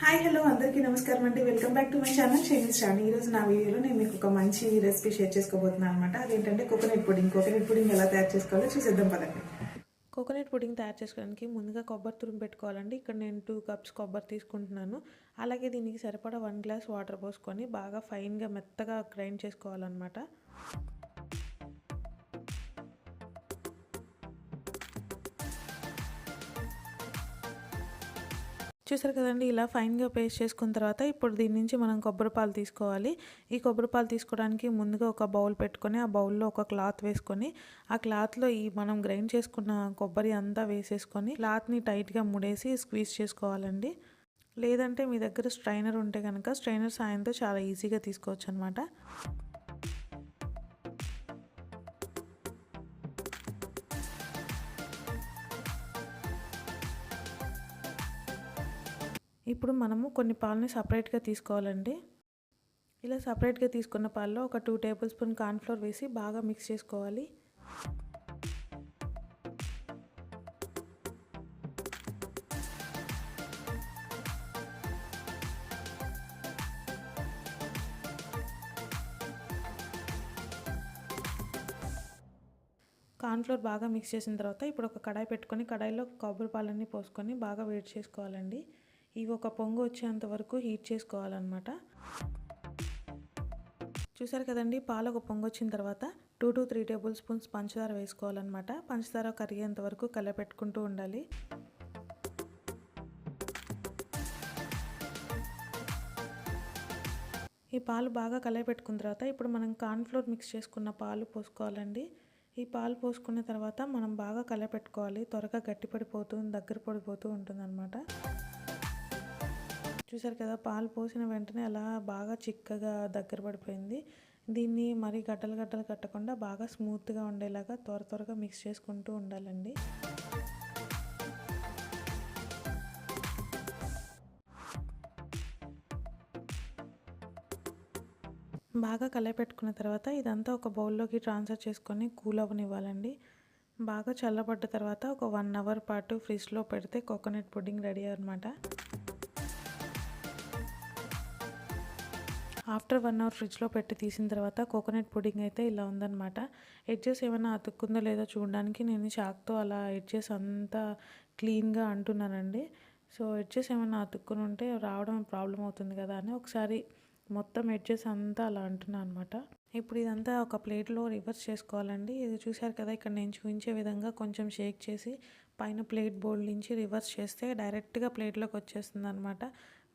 Hi hello అందరికీ నమస్కారం అండి. Welcome back to my channel shining star. ఈ రోజు నా వీడియోలో నేను మీకు ఒక మంచి రెసిపీ షేర్ చేసుకోబోతున్నాను అనమాట. అదేంటంటే కోకోనట్ పుడింగ్ ఎలా తయారు చేసుకోవాలో చూసేద్దాం పదండి. కోకోనట్ పుడింగ్ తయారు చేసుకోవడానికి ముందుగా కొబ్బరి తురుము పెట్టుకోవాలండి. ఇక్కడ నేను 2 కప్స్ కొబ్బరి తీసుకుంటున్నాను. అలాగే దీనికి సరిపడా 1 గ్లాస్ వాటర్ పోసుకొని బాగా ఫైన్గా మెత్తగా గ్రైండ్ చేసుకోవాలన్నమాట. చూసారు కదండి, ఇలా ఫైన్గా పేస్ట్ చేసుకున్న తర్వాత ఇప్పుడు దీని నుంచి మనం కొబ్బరి పాలు తీసుకోవాలి. ఈ కొబ్బరి పాలు తీసుకోవడానికి ముందుగా ఒక బౌల్ పెట్టుకొని ఆ బౌల్లో ఒక క్లాత్ వేసుకొని ఆ క్లాత్లో ఈ మనం గ్రైండ్ చేసుకున్న కొబ్బరి అంతా వేసేసుకొని క్లాత్ని టైట్గా ముడేసి స్క్వీజ్ చేసుకోవాలండి. లేదంటే మీ దగ్గర స్ట్రైనర్ ఉంటే కనుక స్ట్రైనర్ సాయంతో చాలా ఈజీగా తీసుకోవచ్చు అనమాట. ఇప్పుడు మనము కొన్ని పాలని సపరేట్గా తీసుకోవాలండి. ఇలా సపరేట్గా తీసుకున్న పాలలో ఒక 2 టేబుల్ స్పూన్ కార్న్ఫ్లోర్ వేసి బాగా మిక్స్ చేసుకోవాలి. కార్న్ఫ్లోర్ బాగా మిక్స్ చేసిన తర్వాత ఇప్పుడు ఒక కడాయి పెట్టుకొని కడాయిలో కొబ్బరి పాలన్నీ పోసుకొని బాగా వేడి చేసుకోవాలండి. ఇవి ఒక పొంగు వచ్చేంత వరకు హీట్ చేసుకోవాలన్నమాట. చూసారు కదండి, పాలు ఒక పొంగు వచ్చిన తర్వాత 2 to 3 టేబుల్ స్పూన్స్ పంచదార వేసుకోవాలన్నమాట. పంచదార కరిగేంత వరకు కలపెట్టుకుంటూ ఉండాలి. ఈ పాలు బాగా కలపెట్టుకున్న తర్వాత ఇప్పుడు మనం కార్న్ఫ్లోర్ మిక్స్ చేసుకున్న పాలు పోసుకోవాలండి. ఈ పాలు పోసుకున్న తర్వాత మనం బాగా కలపెట్టుకోవాలి. త్వరగా దగ్గర పడిపోతూ ఉంటుంది అన్నమాట. చూసారు కదా, పాలు పోసిన వెంటనే అలా బాగా చిక్కగా దగ్గర పడిపోయింది. దీన్ని మరి గడ్డలు కట్టకుండా బాగా స్మూత్గా ఉండేలాగా త్వరగా మిక్స్ చేసుకుంటూ ఉండాలండి. బాగా కలపెట్టుకున్న తర్వాత ఇదంతా ఒక బౌల్లోకి ట్రాన్స్ఫర్ చేసుకొని కూల్ అవ్వనివ్వాలండి. బాగా చల్లబడ్డ తర్వాత ఒక 1 అవర్ పాటు ఫ్రిడ్జ్లో పెడితే కోకోనట్ పుడ్డింగ్ రెడీ అన్నమాట. ఆఫ్టర్ 1 అవర్ ఫ్రిడ్జ్లో పెట్టి తీసిన తర్వాత కోకోనట్ పుడింగ్ అయితే ఇలా ఉందన్నమాట. ఎడ్జెస్ ఏమైనా అతుక్కుందో లేదో చూడడానికి నేను చాక్తో అలా ఎడ్జెస్ అంతా క్లీన్గా అంటున్నానండి. సో ఎడ్జెస్ ఏమైనా అతుక్కుని ఉంటే రావడం ప్రాబ్లం అవుతుంది కదా అని ఒకసారి మొత్తం ఎడ్జెస్ అంతా అలా అంటున్నాను అనమాట. ఇప్పుడు ఇదంతా ఒక ప్లేట్లో రివర్స్ చేసుకోవాలండి. ఇది చూసారు కదా, ఇక్కడ నేను చూపించే విధంగా కొంచెం షేక్ చేసి పైన ప్లేట్ బౌల్ నుంచి రివర్స్ చేస్తే డైరెక్ట్గా ప్లేట్లోకి వచ్చేస్తుంది అనమాట.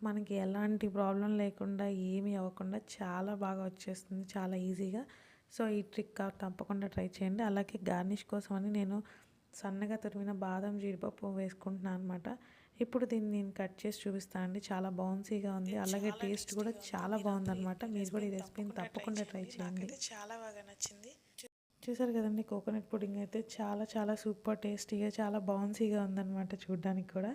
మనకి ఎలాంటి ప్రాబ్లం లేకుండా ఏమీ అవ్వకుండా చాలా బాగా వచ్చేస్తుంది, చాలా ఈజీగా. సో ఈ ట్రిక్ తప్పకుండా ట్రై చేయండి. అలాగే గార్నిష్ కోసమని నేను సన్నగా తురిమిన బాదం జీడిపప్పు వేసుకుంటున్నాను అనమాట. ఇప్పుడు దీన్ని నేను కట్ చేసి చూపిస్తాను అండి. చాలా బౌన్సీగా ఉంది, అలాగే టేస్ట్ కూడా చాలా బాగుందన్నమాట. మీరు కూడా ఈ రెసిపీని తప్పకుండా ట్రై చేయండి. చాలా బాగా నచ్చింది. చూసారు కదండి, కోకోనట్ పుడింగ్ అయితే చాలా సూపర్ టేస్టీగా చాలా బౌన్సీగా ఉందన్నమాట. చూడడానికి కూడా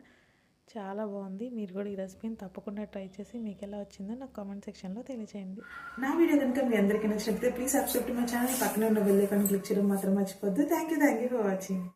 చాలా బాగుంది. మీరు కూడా ఈ రెసిపీని తప్పకుండా ట్రై చేసి మీకు ఎలా వచ్చిందో నాకు కామెంట్ సెక్షన్లో తెలియజేయండి. నా వీడియో కనుక మీ అందరికీ నచ్చినట్లయితే please subscribe to my channel. పక్కన ఉన్న బెల్ ఐకాన్ క్లిక్ చేయడం మాత్రం మర్చిపోద్దు. Thank you for watching.